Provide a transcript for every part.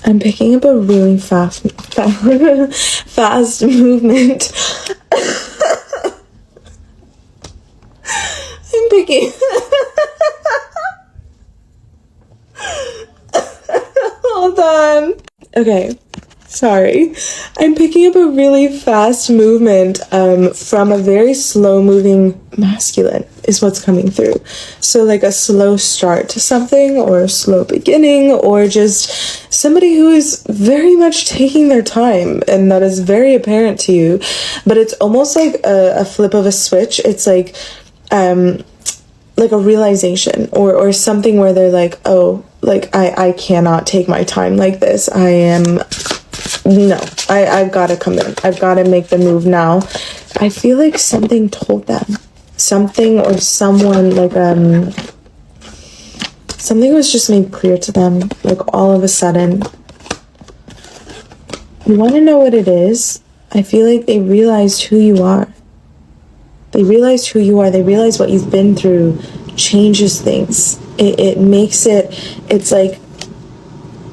I'm picking up a really fast movement. I'm picking... Hold on. Okay. Sorry. I'm picking up a really fast movement from a very slow moving masculine is what's coming through. So like a slow start to something, or a slow beginning, or just somebody who is very much taking their time, and that is very apparent to you. But it's almost like a flip of a switch. It's like a realization or something where they're like, oh, like I cannot take my time like this. I've got to come in. I've got to make the move now. I feel like something told them. Something or someone, like, something was just made clear to them, like, all of a sudden. You want to know what it is? I feel like they realized who you are. They realized who you are. They realized what you've been through changes things. It makes it's like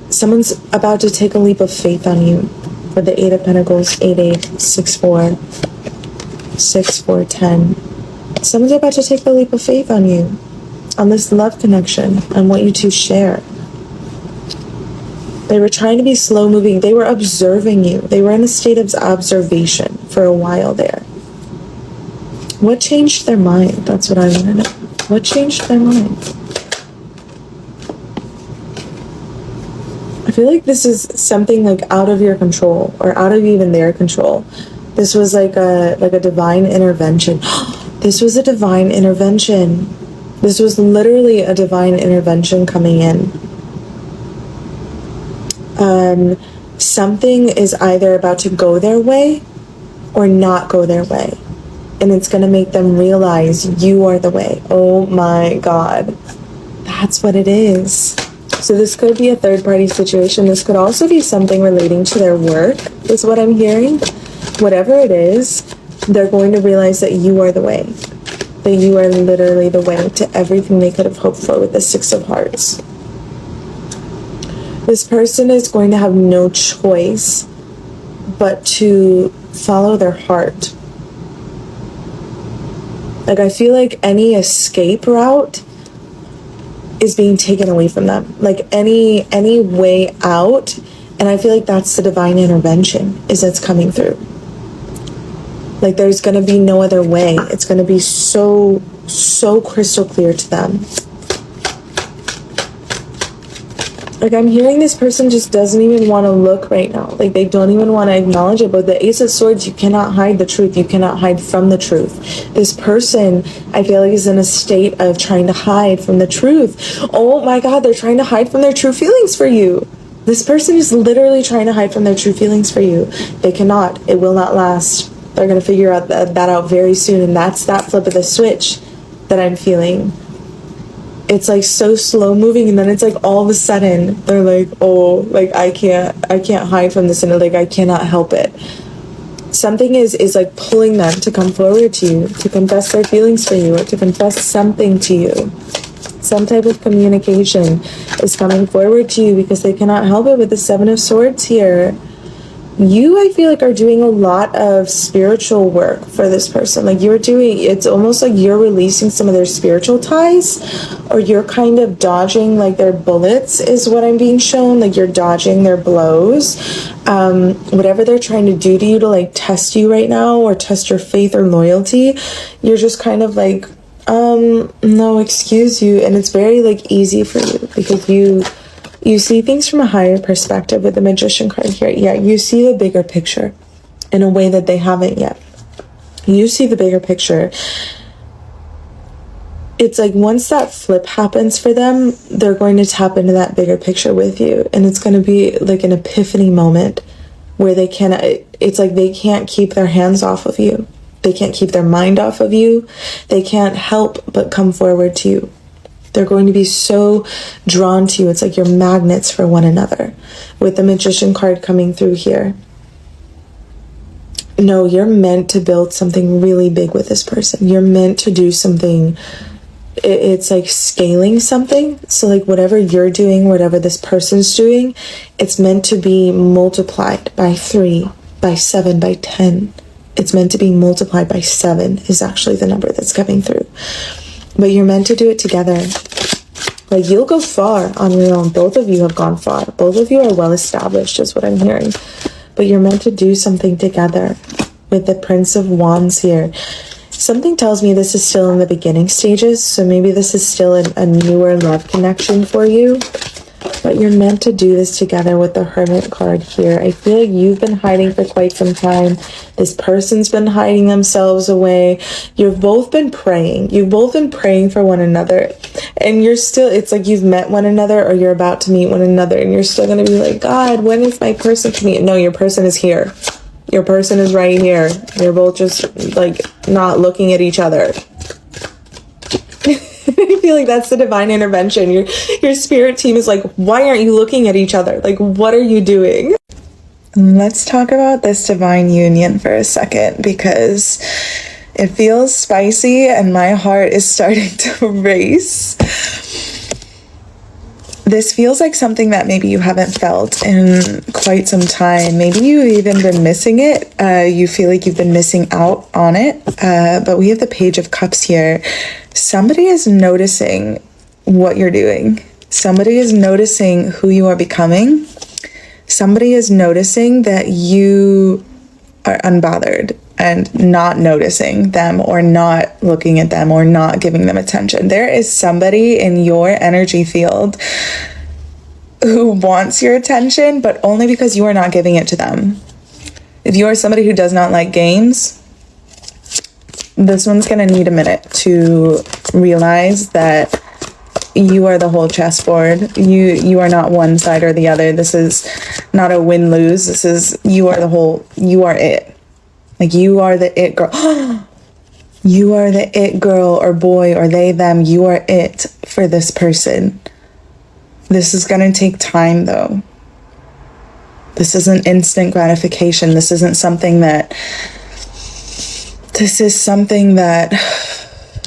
someone's about to take a leap of faith on you. For the 8 of Pentacles, 8-8, 6-4, 6-4, 10. Someone's about to take a leap of faith on you, on this love connection, and what you two share. They were trying to be slow moving. They were observing you. They were in a state of observation for a while there. What changed their mind? That's what I want to know. What changed their mind? I feel like this is something like out of your control, or out of even their control. This was like a divine intervention. This was a divine intervention. This was literally a divine intervention coming in. Something is either about to go their way or not go their way. And it's going to make them realize you are the way. Oh my God. That's what it is. So this could be a third-party situation. This could also be something relating to their work, is what I'm hearing. Whatever it is, they're going to realize that you are the way. That you are literally the way to everything they could have hoped for with the 6 of Hearts. This person is going to have no choice but to follow their heart. Like, I feel like any escape route is being taken away from them. Like any way out. And I feel like that's the divine intervention is that's coming through. Like there's going to be no other way. It's going to be so crystal clear to them. Like I'm hearing this person just doesn't even want to look right now. Like they don't even want to acknowledge it. But the Ace of Swords, you cannot hide the truth. You cannot hide from the truth. This person, I feel like, is in a state of trying to hide from the truth. Oh my God, they're trying to hide from their true feelings for you. This person is literally trying to hide from their true feelings for you. They cannot. It will not last. They're going to figure out that out very soon. And that's that flip of the switch that I'm feeling. It's like so slow moving, and then it's like all of a sudden they're like, oh, like I can't hide from this, and like I cannot help it. Something is like pulling them to come forward to you, to confess their feelings for you, or to confess something to you. Some type of communication is coming forward to you because they cannot help it with the 7 of Swords here. You, I feel like, are doing a lot of spiritual work for this person. Like it's almost like you're releasing some of their spiritual ties, or you're kind of dodging like their bullets is what I'm being shown. Like you're dodging their blows. Whatever they're trying to do to you to like test you right now, or test your faith or loyalty, you're just kind of like, no, excuse you. And it's very like easy for you because you see things from a higher perspective with the Magician card here. Yeah, you see the bigger picture in a way that they haven't yet. You see the bigger picture. It's like once that flip happens for them, they're going to tap into that bigger picture with you. And it's going to be like an epiphany moment where it's like they can't keep their hands off of you. They can't keep their mind off of you. They can't help but come forward to you. They're going to be so drawn to you. It's like you're magnets for one another. With the Magician card coming through here. No, you're meant to build something really big with this person. You're meant to do something it's like scaling something. So like whatever you're doing, whatever this person's doing, it's meant to be multiplied by 3, by 7, by 10. It's meant to be multiplied by 7 is actually the number that's coming through. But you're meant to do it together. Like, you'll go far on your own. Both of you have gone far. Both of you are well established, is what I'm hearing. But you're meant to do something together with the Prince of Wands here. Something tells me this is still in the beginning stages, so maybe this is still a newer love connection for you. But you're meant to do this together with the Hermit card here. I feel like you've been hiding for quite some time. This person's been hiding themselves away. You've both been praying. You've both been praying for one another. And you're still, it's like you've met one another or you're about to meet one another. And you're still going to be like, God, when is my person coming? No, your person is here. Your person is right here. You're both just like not looking at each other. I feel like that's the divine intervention. Your spirit team is like, why aren't you looking at each other? Like, what are you doing? Let's talk about this divine union for a second, because it feels spicy and my heart is starting to race. This feels like something that maybe you haven't felt in quite some time. Maybe you've even been missing it. You feel like you've been missing out on it. But we have the Page of Cups here. Somebody is noticing what you're doing. Somebody is noticing who you are becoming. Somebody is noticing that you are unbothered and not noticing them or not looking at them or not giving them attention. There is somebody in your energy field who wants your attention, but only because you are not giving it to them. If you are somebody who does not like games, this one's going to need a minute to realize that you are the whole chessboard. You are not one side or the other. This is not a win-lose. This is, you are the whole, you are it. Like, you are the it girl. You are the it girl or boy or they, them. You are it for this person. This is going to take time, though. This isn't instant gratification. This isn't something that... This is something that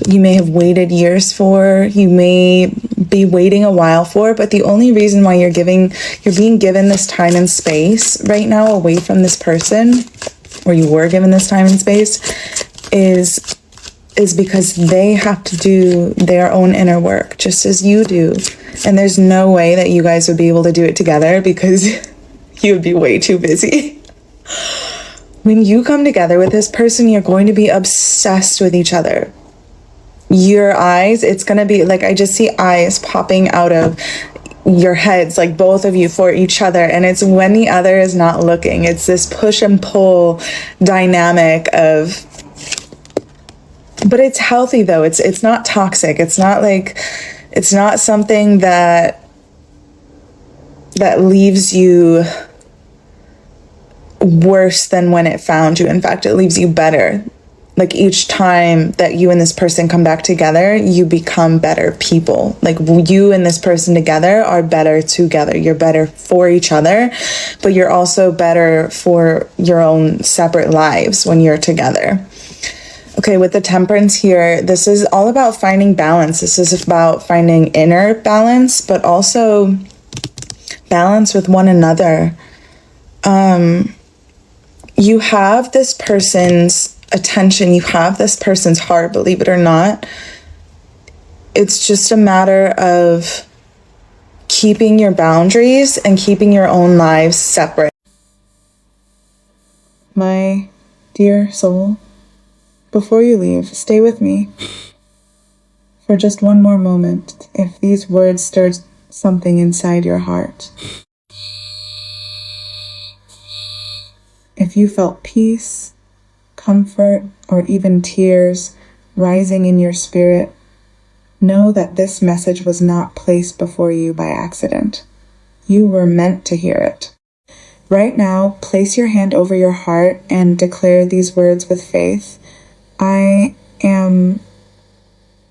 you may have waited years for. You may be waiting a while for, but the only reason why you're being given this time and space right now away from this person, or you were given this time and space, is because they have to do their own inner work, just as you do. And there's no way that you guys would be able to do it together because you would be way too busy. When you come together with this person, you're going to be obsessed with each other. Your eyes, it's going to be like, I just see eyes popping out of your heads, like both of you for each other. And it's when the other is not looking. It's this push and pull dynamic of, but it's healthy though. It's not toxic. It's not like, it's not something that leaves you worse than when it found you. In fact, it leaves you better. Like, each time that you and this person come back together, you become better people. Like, you and this person together are better together. You're better for each other, but you're also better for your own separate lives when you're together. Okay, with the Temperance here, this is all about finding balance. This is about finding inner balance, but also balance with one another. You have this person's attention, you have this person's heart, believe it or not. It's just a matter of keeping your boundaries and keeping your own lives separate. My dear soul, before you leave, stay with me for just one more moment, if these words stirred something inside your heart. If you felt peace, comfort, or even tears rising in your spirit, know that this message was not placed before you by accident. You were meant to hear it. Right now, place your hand over your heart and declare these words with faith. I am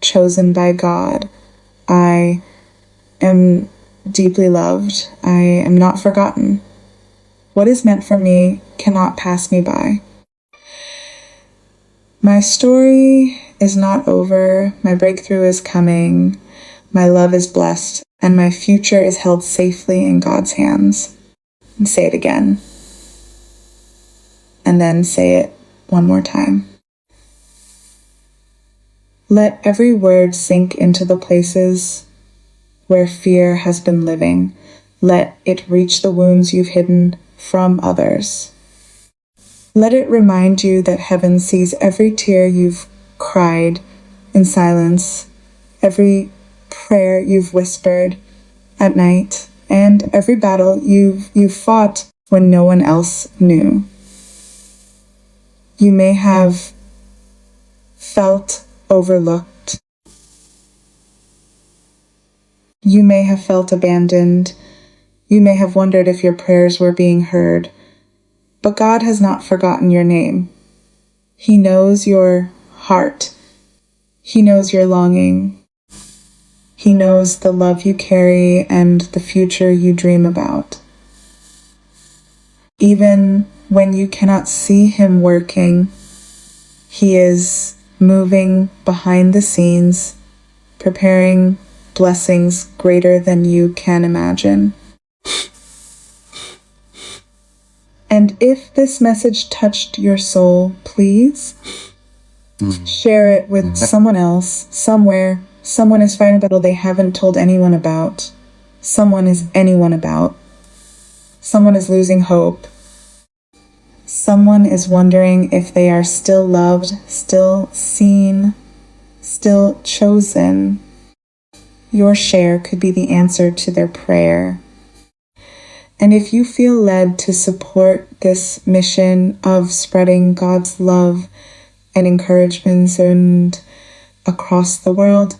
chosen by God. I am deeply loved. I am not forgotten. What is meant for me cannot pass me by. My story is not over, my breakthrough is coming, my love is blessed, and my future is held safely in God's hands. And say it again. And then say it one more time. Let every word sink into the places where fear has been living. Let it reach the wounds you've hidden from others. Let it remind you that heaven sees every tear you've cried in silence, every prayer you've whispered at night, and every battle you've fought when no one else knew. You may have felt overlooked. You may have felt abandoned. You may have wondered if your prayers were being heard. But God has not forgotten your name. He knows your heart. He knows your longing. He knows the love you carry and the future you dream about. Even when you cannot see Him working, He is moving behind the scenes, preparing blessings greater than you can imagine. And if this message touched your soul, please share it with someone else, somewhere. Someone is fighting a battle they haven't told anyone about. Someone is anyone about. Someone is losing hope. Someone is wondering if they are still loved, still seen, still chosen. Your share could be the answer to their prayer. And if you feel led to support this mission of spreading God's love and encouragements and across the world,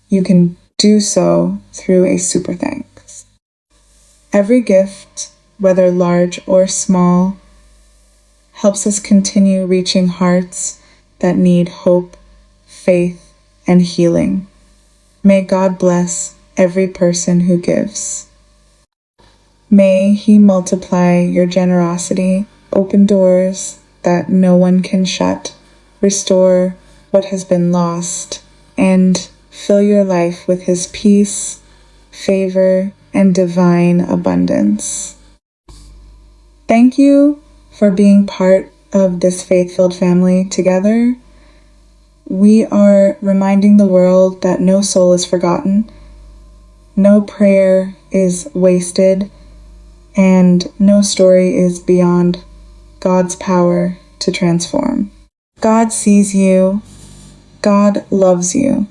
you can do so through a super thanks. Every gift, whether large or small, helps us continue reaching hearts that need hope, faith, and healing. May God bless every person who gives. May He multiply your generosity, open doors that no one can shut, restore what has been lost, and fill your life with His peace, favor, and divine abundance. Thank you for being part of this faith-filled family together. We are reminding the world that no soul is forgotten, no prayer is wasted, and no story is beyond God's power to transform. God sees you, God loves you,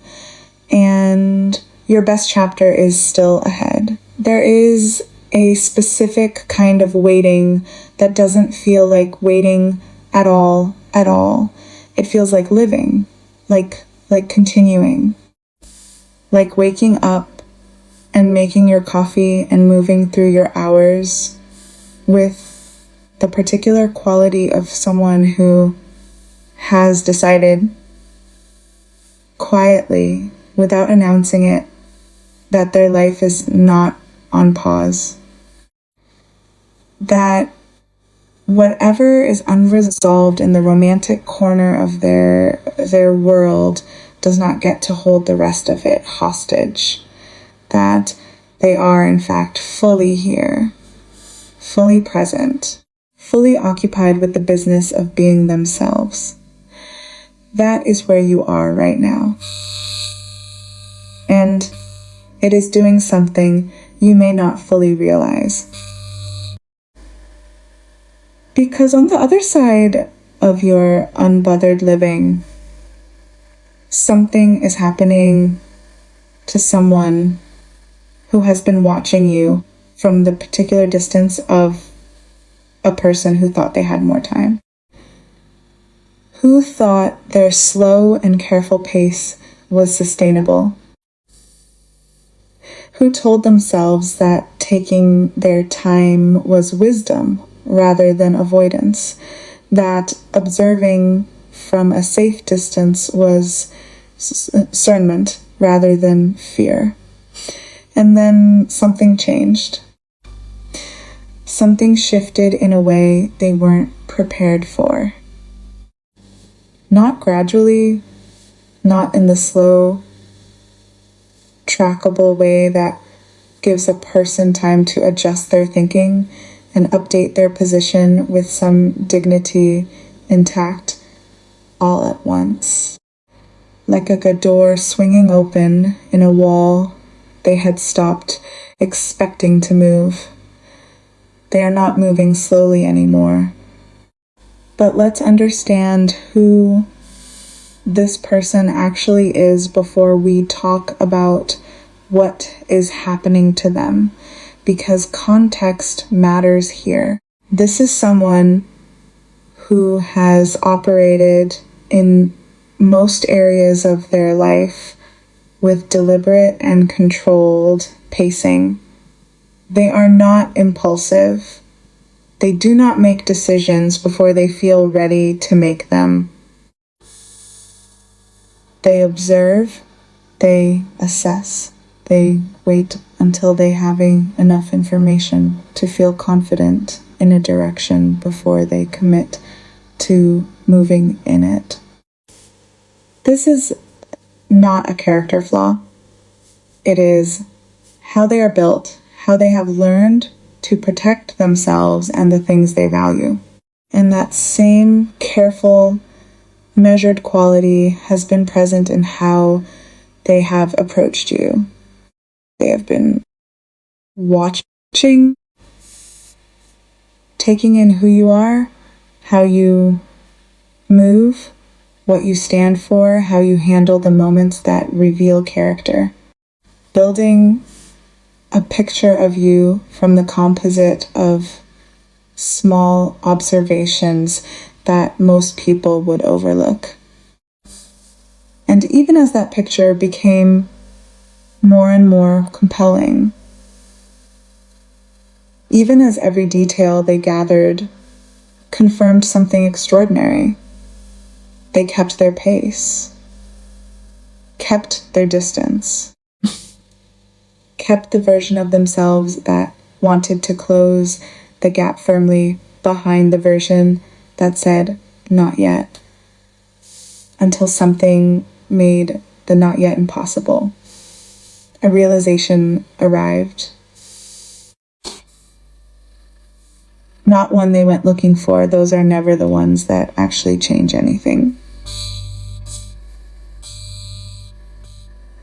and your best chapter is still ahead. There is a specific kind of waiting that doesn't feel like waiting at all. It feels like living, like continuing, like waking up and making your coffee and moving through your hours with the particular quality of someone who has decided quietly, without announcing it, that their life is not on pause. That whatever is unresolved in the romantic corner of their world does not get to hold the rest of it hostage. That they are, in fact, fully here, fully present, fully occupied with the business of being themselves. That is where you are right now. And it is doing something you may not fully realize. Because on the other side of your unbothered living, something is happening to someone who has been watching you from the particular distance of a person who thought they had more time. Who thought their slow and careful pace was sustainable? Who told themselves that taking their time was wisdom rather than avoidance, that observing from a safe distance was discernment rather than fear. And then something changed. Something shifted in a way they weren't prepared for. not gradually, not in the slow, trackable way that gives a person time to adjust their thinking and update their position with some dignity intact all at once. Like a door swinging open in a wall they had stopped expecting to move. They are not moving slowly anymore. But let's understand who this person actually is before we talk about what is happening to them, because context matters here. This is someone who has operated in most areas of their life with deliberate and controlled pacing. They are not impulsive. They do not make decisions before they feel ready to make them. They observe, they assess, they wait until they have enough information to feel confident in a direction before they commit to moving in it. This is not a character flaw. It is how they are built, how they have learned to protect themselves and the things they value. And that same careful, measured quality has been present in how they have approached you. They have been watching, taking in who you are, how you move, what you stand for, how you handle the moments that reveal character. Building a picture of you from the composite of small observations that most people would overlook. And even as that picture became more and more compelling, even as every detail they gathered confirmed something extraordinary, they kept their pace, kept their distance, kept the version of themselves that wanted to close the gap firmly behind the version that said, not yet, until something made the not yet impossible. A realization arrived. Not one they went looking for. Those are never the ones that actually change anything.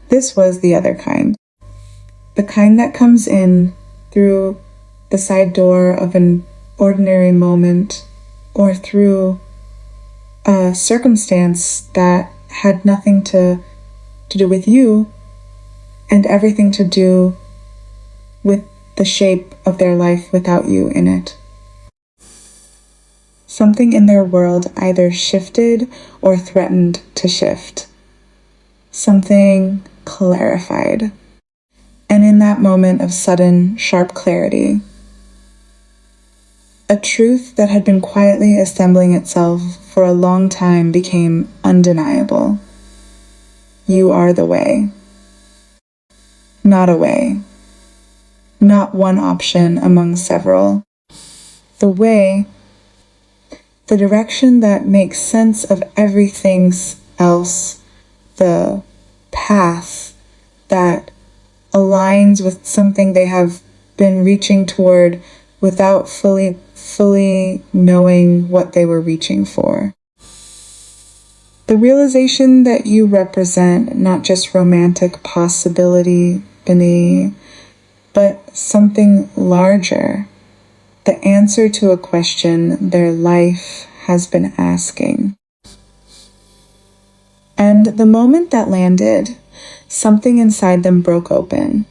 This was the other kind. The kind that comes in through the side door of an ordinary moment or through a circumstance that had nothing to do with you and everything to do with the shape of their life without you in it. Something in their world either shifted or threatened to shift. Something clarified. And in that moment of sudden, sharp clarity, a truth that had been quietly assembling itself for a long time became undeniable. You are the way. Not a way. Not one option among several. The way, the direction that makes sense of everything else, the path that aligns with something they have been reaching toward without fully knowing what they were reaching for. The realization that you represent not just romantic possibility, but something larger, the answer to a question their life has been asking. And the moment that landed, something inside them broke open.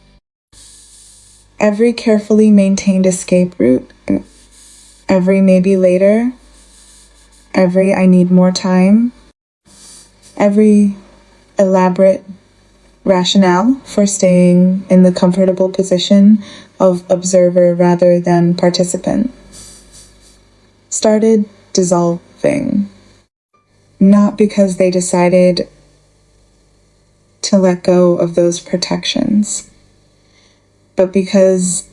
Every carefully maintained escape route, every maybe later, every I need more time, every elaborate rationale for staying in the comfortable position of observer rather than participant, started dissolving. Not because they decided to let go of those protections, but because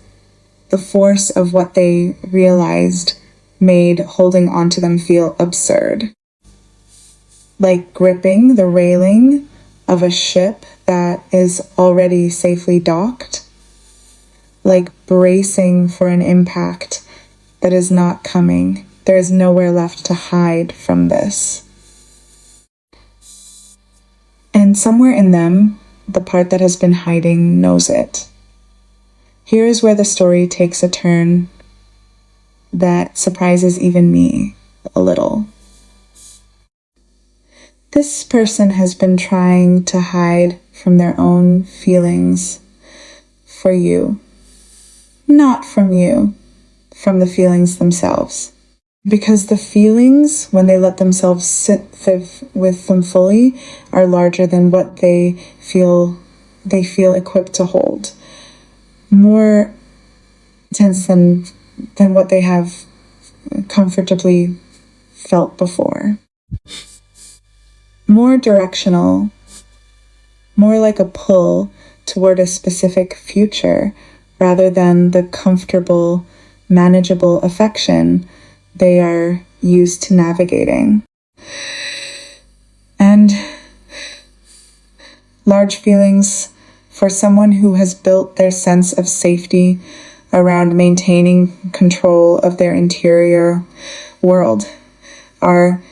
the force of what they realized made holding on to them feel absurd. like gripping the railing of a ship that is already safely docked, like bracing for an impact that is not coming. There is nowhere left to hide from this. And somewhere in them, the part that has been hiding knows it. Here is where the story takes a turn that surprises even me a little. This person has been trying to hide from their own feelings for you. Not from you, from the feelings themselves. Because the feelings, when they let themselves sit with them fully, are larger than what they feel equipped to hold. More intense than what they have comfortably felt before. More directional, more like a pull toward a specific future, rather than the comfortable, manageable affection they are used to navigating. And large feelings for someone who has built their sense of safety around maintaining control of their interior world are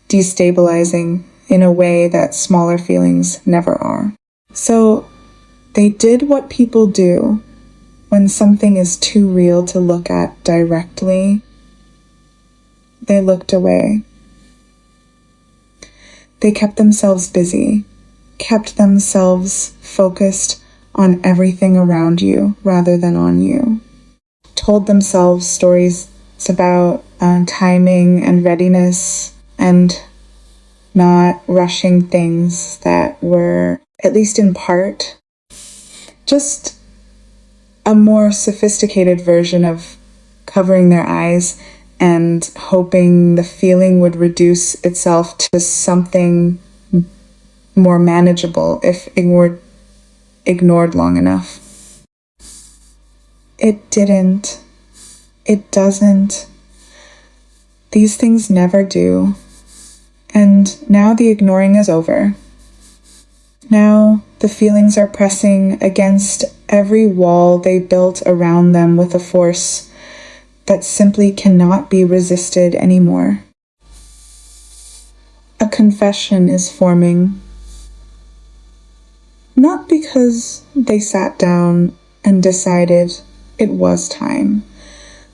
destabilizing in a way that smaller feelings never are. So they did what people do when something is too real to look at directly. They looked away. They kept themselves busy, kept themselves focused on everything around you rather than on you. Told themselves stories about timing and readiness and not rushing things that were, at least in part, just a more sophisticated version of covering their eyes and hoping the feeling would reduce itself to something more manageable if it were ignored long enough. It didn't. It doesn't. These things never do. And now the ignoring is over. Now the feelings are pressing against every wall they built around them with a force that simply cannot be resisted anymore. A confession is forming. Not because they sat down and decided it was time,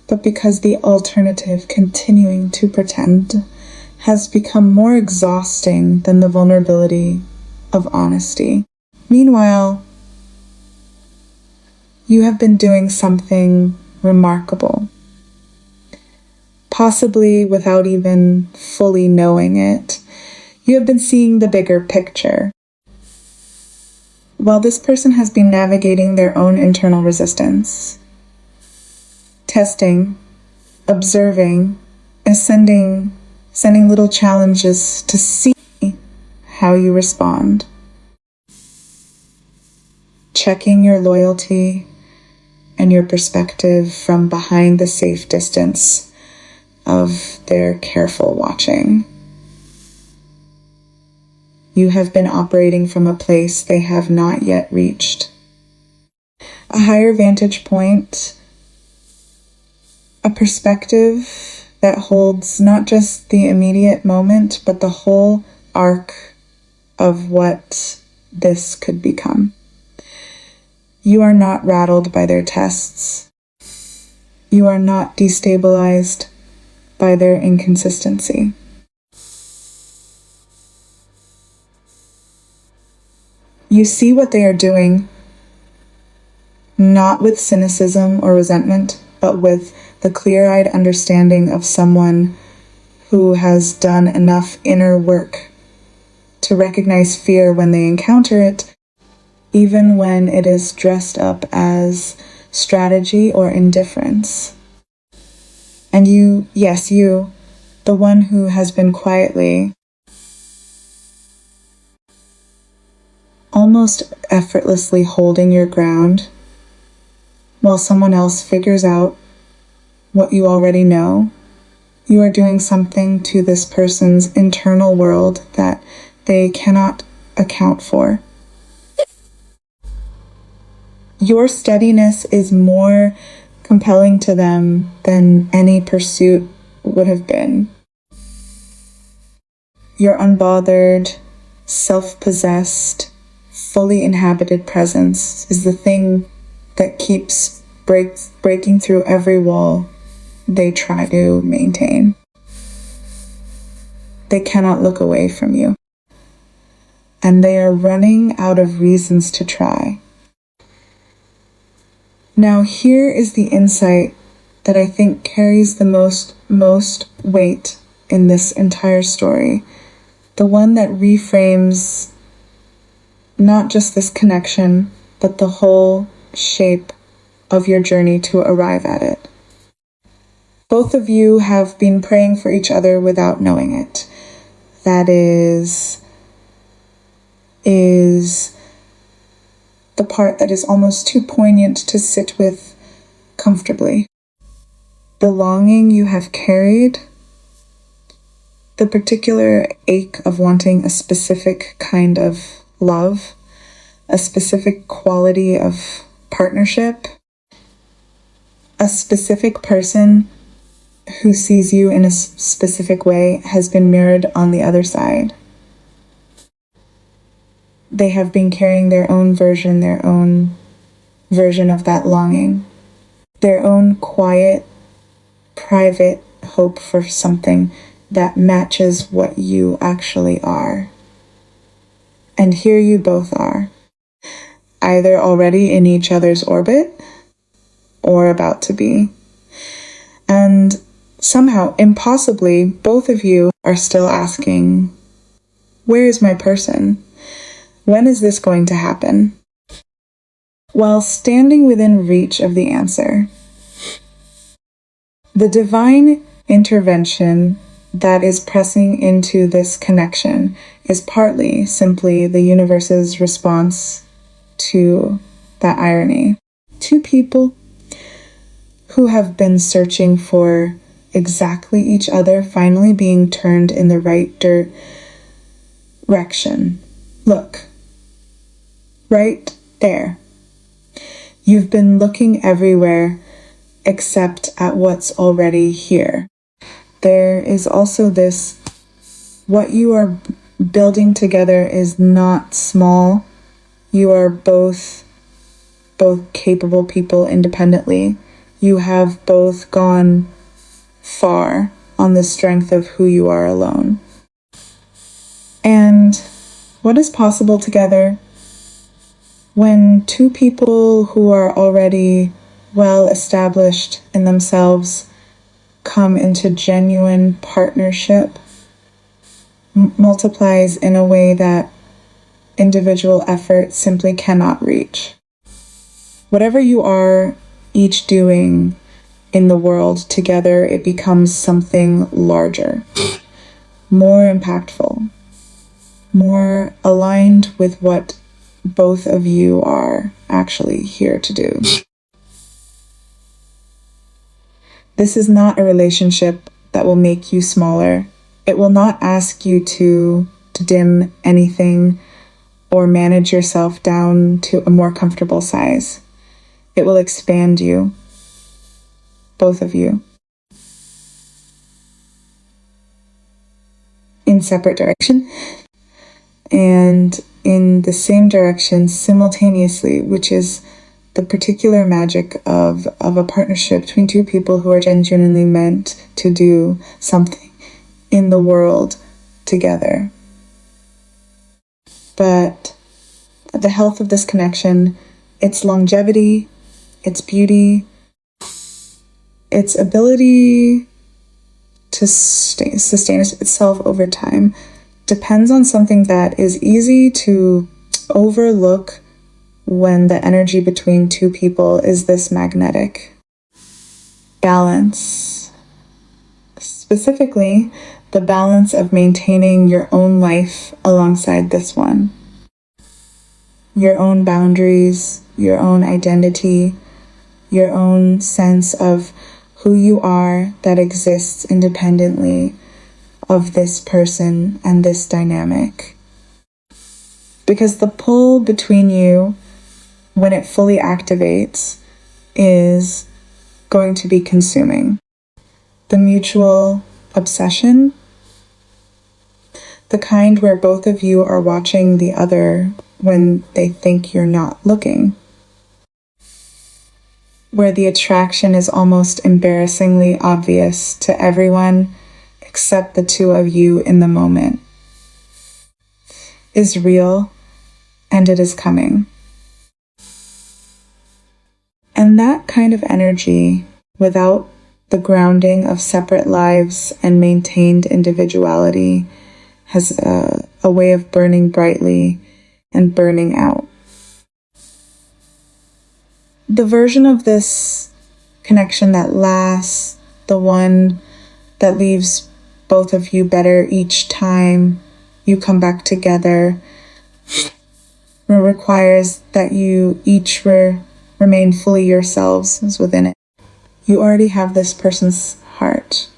but because the alternative, continuing to pretend, has become more exhausting than the vulnerability of honesty. Meanwhile, you have been doing something remarkable, possibly without even fully knowing it. You have been seeing the bigger picture. While this person has been navigating their own internal resistance, testing, observing, and sending little challenges to see how you respond. Checking your loyalty and your perspective from behind the safe distance of their careful watching. You have been operating from a place they have not yet reached. A higher vantage point, a perspective that holds not just the immediate moment, but the whole arc of what this could become. You are not rattled by their tests. You are not destabilized by their inconsistency. You see what they are doing, not with cynicism or resentment, but with the clear-eyed understanding of someone who has done enough inner work to recognize fear when they encounter it, even when it is dressed up as strategy or indifference. And you, yes, you, the one who has been quietly, almost effortlessly holding your ground while someone else figures out what you already know, You are doing something to this person's internal world that they cannot account for. Your steadiness is more compelling to them than any pursuit would have been. Your unbothered, self-possessed, fully inhabited presence is the thing that keeps breaking through every wall they try to maintain. They cannot look away from you. And they are running out of reasons to try. Now here is the insight that I think carries the most weight in this entire story. The one that reframes not just this connection, but the whole shape of your journey to arrive at it. Both of you have been praying for each other without knowing it. That is the part that is almost too poignant to sit with comfortably. The longing you have carried, the particular ache of wanting a specific kind of love, a specific quality of partnership, a specific person who sees you in a specific way has been mirrored on the other side. They have been carrying their own version of that longing, their own quiet, private hope for something that matches what you actually are. And here you both are, either already in each other's orbit or about to be. And somehow, impossibly, both of you are still asking, where is my person? When is this going to happen? While standing within reach of the answer, the divine intervention that is pressing into this connection is partly simply the universe's response to that irony. Two people who have been searching for exactly each other finally being turned in the right direction. Look, right there. You've been looking everywhere except at what's already here. There is also this, what you are building together is not small. You are both capable people independently. You have both gone far on the strength of who you are alone. And what is possible together when two people who are already well established in themselves come into genuine partnership multiplies in a way that individual effort simply cannot reach. Whatever you are each doing in the world together, it becomes something larger, more impactful, more aligned with what both of you are actually here to do. This is not a relationship that will make you smaller. It will not ask you to dim anything or manage yourself down to a more comfortable size. It will expand you, both of you, in separate direction and in the same direction simultaneously, which is the particular magic of a partnership between two people who are genuinely meant to do something in the world together. But the health of this connection, its longevity, its beauty, its ability to sustain itself over time depends on something that is easy to overlook when the energy between two people is this magnetic. Balance. Specifically, the balance of maintaining your own life alongside this one. Your own boundaries, your own identity, your own sense of who you are that exists independently of this person and this dynamic. Because the pull between you, when it fully activates, is going to be consuming. The mutual obsession, the kind where both of you are watching the other when they think you're not looking, where the attraction is almost embarrassingly obvious to everyone except the two of you in the moment, is real, and it is coming. And that kind of energy, without the grounding of separate lives and maintained individuality, has a way of burning brightly and burning out. The version of this connection that lasts, the one that leaves both of you better each time you come back together, requires that you each remain fully yourselves as within it. You already have this person's heart.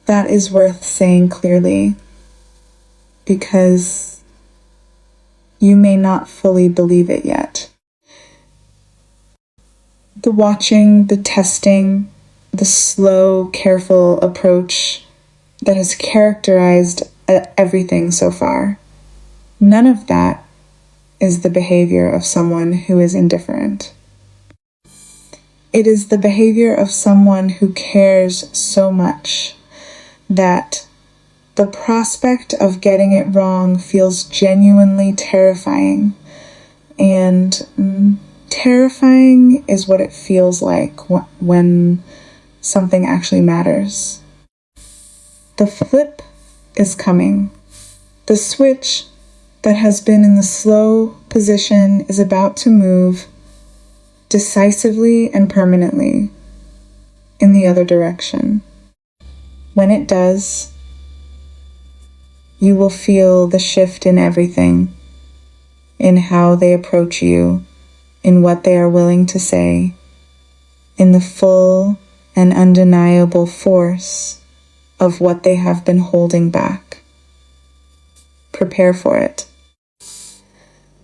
That is worth saying clearly, because you may not fully believe it yet. The watching, the testing, the slow, careful approach that has characterized everything so far, none of that is the behavior of someone who is indifferent. It is the behavior of someone who cares so much that the prospect of getting it wrong feels genuinely terrifying. And terrifying is what it feels like when something actually matters. The flip is coming. The switch that has been in the slow position is about to move decisively and permanently in the other direction. When it does, you will feel the shift in everything, in how they approach you, in what they are willing to say, in the full and undeniable force of what they have been holding back. Prepare for it.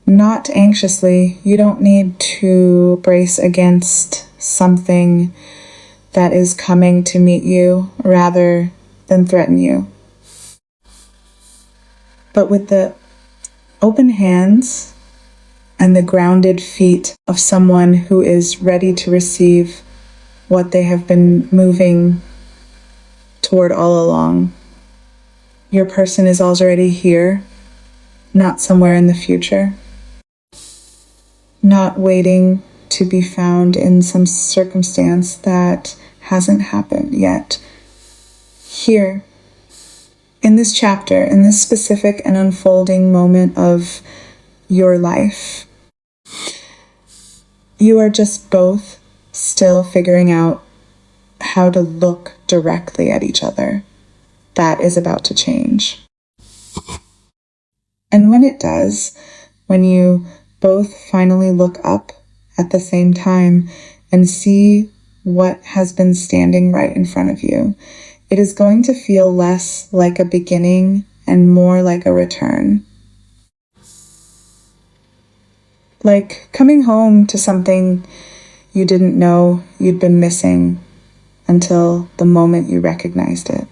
Not anxiously. You don't need to brace against something that is coming to meet you rather than threaten you. But with the open hands and the grounded feet of someone who is ready to receive what they have been moving toward all along. Your person is already here, not somewhere in the future, not waiting to be found in some circumstance that hasn't happened yet. Here, in this chapter, in this specific and unfolding moment of your life, you are just both still figuring out how to look directly at each other. That is about to change. And when it does, when you both finally look up at the same time and see what has been standing right in front of you, it is going to feel less like a beginning and more like a return. Like coming home to something you didn't know you'd been missing until the moment you recognized it.